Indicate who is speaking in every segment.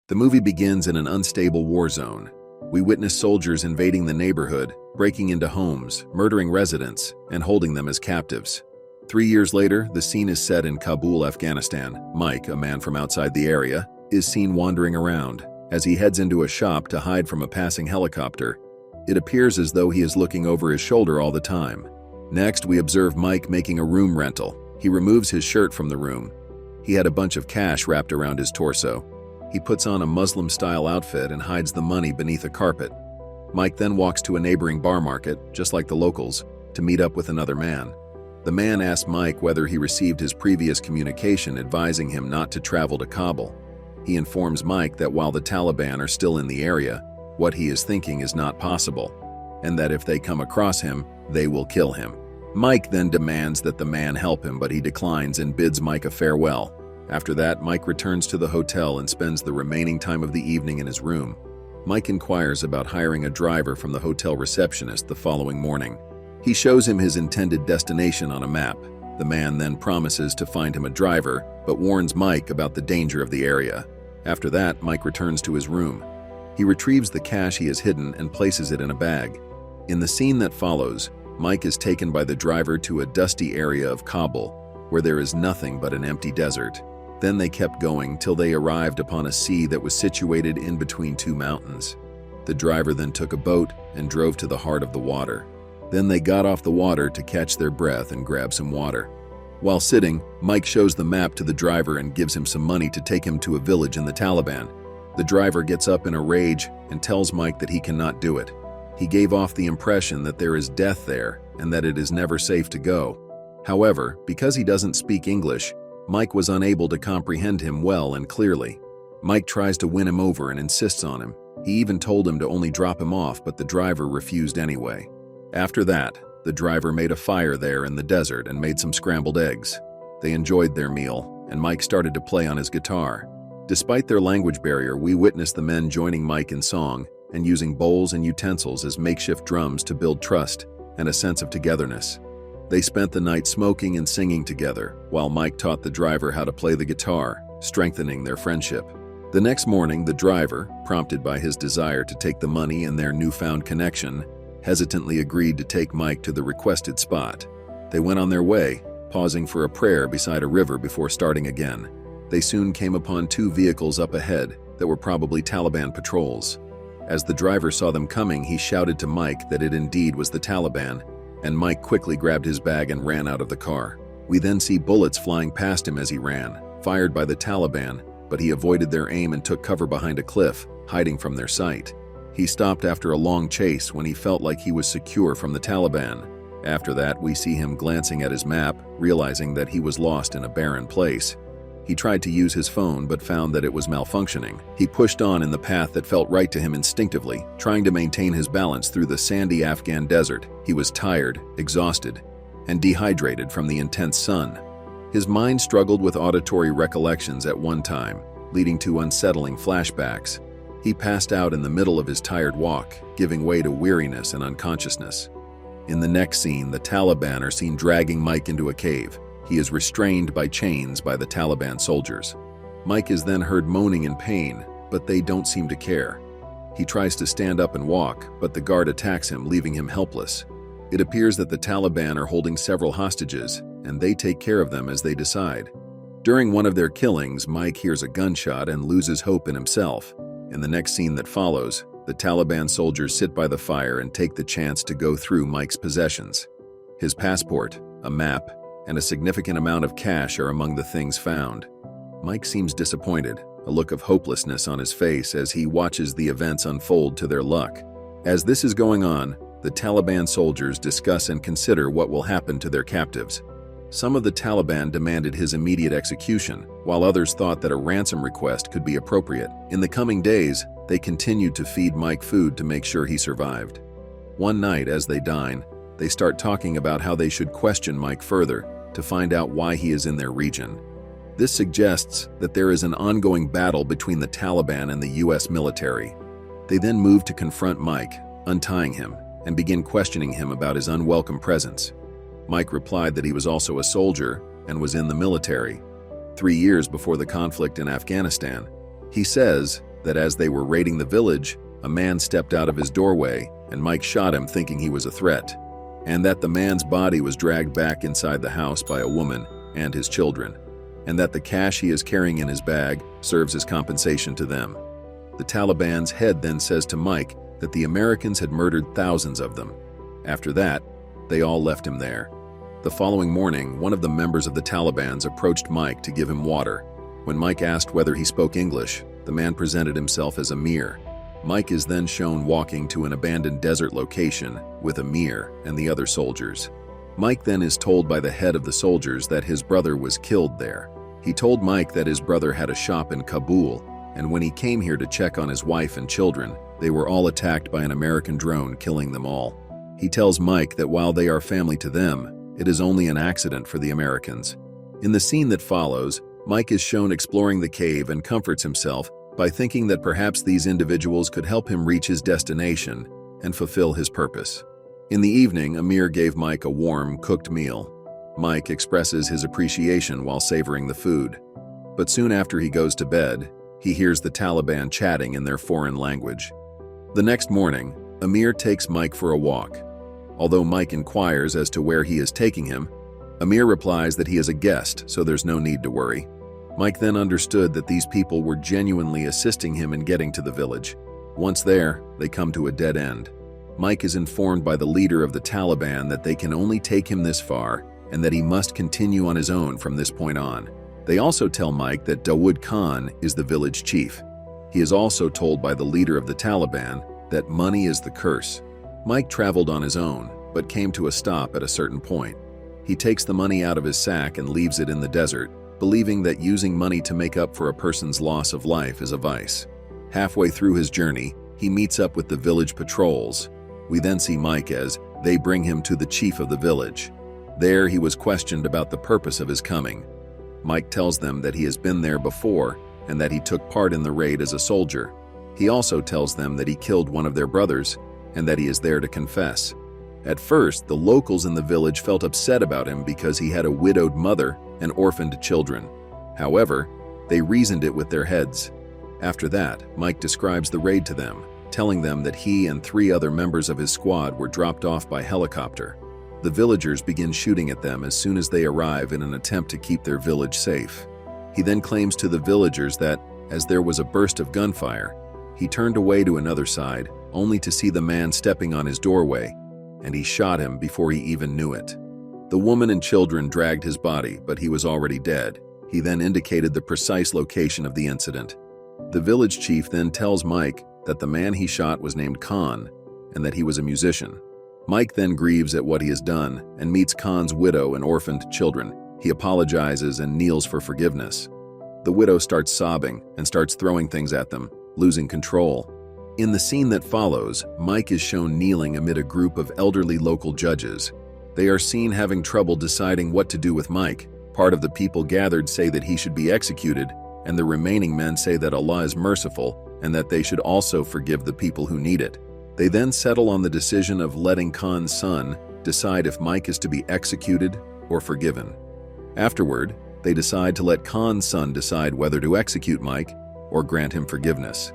Speaker 1: The movie begins in an unstable war zone. We witness soldiers invading the neighborhood, breaking into homes, murdering residents, and holding them as captives. 3 years later, the scene is set in Kabul, Afghanistan. Mike, a man from outside the area, is seen wandering around. As he heads into a shop to hide from a passing helicopter, it appears as though he is looking over his shoulder all the time. Next, we observe Mike making a room rental. He removes his shirt from the room. He had a bunch of cash wrapped around his torso. He puts on a Muslim-style outfit and hides the money beneath a carpet. Mike then walks to a neighboring bar market, just like the locals, to meet up with another man. The man asks Mike whether he received his previous communication advising him not to travel to Kabul. He informs Mike that while the Taliban are still in the area, what he is thinking is not possible, and that if they come across him, they will kill him. Mike then demands that the man help him, but he declines and bids Mike a farewell. After that, Mike returns to the hotel and spends the remaining time of the evening in his room. Mike inquires about hiring a driver from the hotel receptionist the following morning. He shows him his intended destination on a map. The man then promises to find him a driver, but warns Mike about the danger of the area. After that, Mike returns to his room. He retrieves the cash he has hidden and places it in a bag. In the scene that follows, Mike is taken by the driver to a dusty area of Kabul, where there is nothing but an empty desert. Then they kept going till they arrived upon a sea that was situated in between two mountains. The driver then took a boat and drove to the heart of the water. Then they got off the water to catch their breath and grab some water. While sitting, Mike shows the map to the driver and gives him some money to take him to a village in the Taliban. The driver gets up in a rage and tells Mike that he cannot do it. He gave off the impression that there is death there and that it is never safe to go. However, because he doesn't speak English, Mike was unable to comprehend him well and clearly. Mike tries to win him over and insists on him. He even told him to only drop him off, but the driver refused anyway. After that, the driver made a fire there in the desert and made some scrambled eggs. They enjoyed their meal, and Mike started to play on his guitar. Despite their language barrier, we witnessed the men joining Mike in song and using bowls and utensils as makeshift drums to build trust and a sense of togetherness. They spent the night smoking and singing together, while Mike taught the driver how to play the guitar, strengthening their friendship. The next morning, the driver, prompted by his desire to take the money and their newfound connection, hesitantly agreed to take Mike to the requested spot. They went on their way, pausing for a prayer beside a river before starting again. They soon came upon two vehicles up ahead that were probably Taliban patrols. As the driver saw them coming, he shouted to Mike that it indeed was the Taliban, and Mike quickly grabbed his bag and ran out of the car. We then see bullets flying past him as he ran, fired by the Taliban, but he avoided their aim and took cover behind a cliff, hiding from their sight. He stopped after a long chase when he felt like he was secure from the Taliban. After that, we see him glancing at his map, realizing that he was lost in a barren place. He tried to use his phone but found that it was malfunctioning. He pushed on in the path that felt right to him instinctively, trying to maintain his balance through the sandy Afghan desert. He was tired, exhausted, and dehydrated from the intense sun. His mind struggled with auditory recollections at one time, leading to unsettling flashbacks. He passed out in the middle of his tired walk, giving way to weariness and unconsciousness. In the next scene, the Taliban are seen dragging Mike into a cave. He is restrained by chains by the Taliban soldiers. Mike is then heard moaning in pain, but they don't seem to care. He tries to stand up and walk, but the guard attacks him, leaving him helpless. It appears that the Taliban are holding several hostages, and they take care of them as they decide. During one of their killings, Mike hears a gunshot and loses hope in himself. In the next scene that follows, the Taliban soldiers sit by the fire and take the chance to go through Mike's possessions. His passport, a map, and a significant amount of cash are among the things found. Mike seems disappointed, a look of hopelessness on his face as he watches the events unfold to their luck. As this is going on, the Taliban soldiers discuss and consider what will happen to their captives. Some of the Taliban demanded his immediate execution, while others thought that a ransom request could be appropriate. In the coming days, they continued to feed Mike food to make sure he survived. One night, as they dine, they start talking about how they should question Mike further to find out why he is in their region. This suggests that there is an ongoing battle between the Taliban and the US military. They then move to confront Mike, untying him, and begin questioning him about his unwelcome presence. Mike replied that he was also a soldier and was in the military. 3 years before the conflict in Afghanistan, he says that as they were raiding the village, a man stepped out of his doorway and Mike shot him thinking he was a threat, and that the man's body was dragged back inside the house by a woman and his children, and that the cash he is carrying in his bag serves as compensation to them. The Taliban's head then says to Mike that the Americans had murdered thousands of them. After that, they all left him there. The following morning, one of the members of the Taliban's approached Mike to give him water. When Mike asked whether he spoke English, the man presented himself as Amir. Mike is then shown walking to an abandoned desert location with Amir and the other soldiers. Mike then is told by the head of the soldiers that his brother was killed there. He told Mike that his brother had a shop in Kabul, and when he came here to check on his wife and children, they were all attacked by an American drone, killing them all. He tells Mike that while they are family to them, it is only an accident for the Americans. In the scene that follows, Mike is shown exploring the cave and comforts himself by thinking that perhaps these individuals could help him reach his destination and fulfill his purpose. In the evening, Amir gave Mike a warm, cooked meal. Mike expresses his appreciation while savoring the food. But soon after he goes to bed, he hears the Taliban chatting in their foreign language. The next morning, Amir takes Mike for a walk. Although Mike inquires as to where he is taking him, Amir replies that he is a guest, so there's no need to worry. Mike then understood that these people were genuinely assisting him in getting to the village. Once there, they come to a dead end. Mike is informed by the leader of the Taliban that they can only take him this far and that he must continue on his own from this point on. They also tell Mike that Dawood Khan is the village chief. He is also told by the leader of the Taliban that money is the curse. Mike traveled on his own, but came to a stop at a certain point. He takes the money out of his sack and leaves it in the desert, believing that using money to make up for a person's loss of life is a vice. Halfway through his journey, he meets up with the village patrols. We then see Mike as they bring him to the chief of the village. There he was questioned about the purpose of his coming. Mike tells them that he has been there before and that he took part in the raid as a soldier. He also tells them that he killed one of their brothers and that he is there to confess. At first, the locals in the village felt upset about him because he had a widowed mother and orphaned children. However, they reasoned it with their heads. After that, Mike describes the raid to them, telling them that he and 3 other members of his squad were dropped off by helicopter. The villagers begin shooting at them as soon as they arrive in an attempt to keep their village safe. He then claims to the villagers that, as there was a burst of gunfire, he turned away to another side, only to see the man stepping on his doorway, and he shot him before he even knew it. The woman and children dragged his body, but he was already dead. He then indicated the precise location of the incident. The village chief then tells Mike that the man he shot was named Khan and that he was a musician. Mike then grieves at what he has done and meets Khan's widow and orphaned children. He apologizes and kneels for forgiveness. The widow starts sobbing and starts throwing things at them, losing control. In the scene that follows, Mike is shown kneeling amid a group of elderly local judges. They are seen having trouble deciding what to do with Mike. Part of the people gathered say that he should be executed, and the remaining men say that Allah is merciful and that they should also forgive the people who need it. They then settle on the decision of letting Khan's son decide if Mike is to be executed or forgiven. Afterward, they decide to let Khan's son decide whether to execute Mike or grant him forgiveness.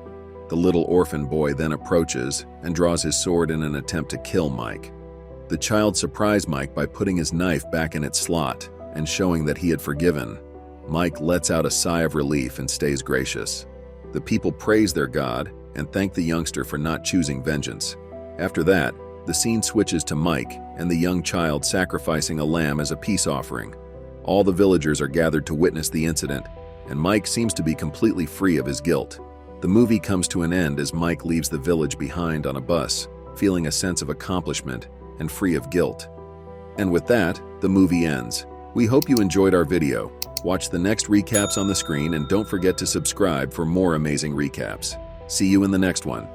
Speaker 1: The little orphan boy then approaches and draws his sword in an attempt to kill Mike. The child surprised Mike by putting his knife back in its slot and showing that he had forgiven. Mike lets out a sigh of relief and stays gracious. The people praise their God and thank the youngster for not choosing vengeance. After that, the scene switches to Mike and the young child sacrificing a lamb as a peace offering. All the villagers are gathered to witness the incident, and Mike seems to be completely free of his guilt. The movie comes to an end as Mike leaves the village behind on a bus, feeling a sense of accomplishment and free of guilt. And with that, the movie ends. We hope you enjoyed our video. Watch the next recaps on the screen and don't forget to subscribe for more amazing recaps. See you in the next one.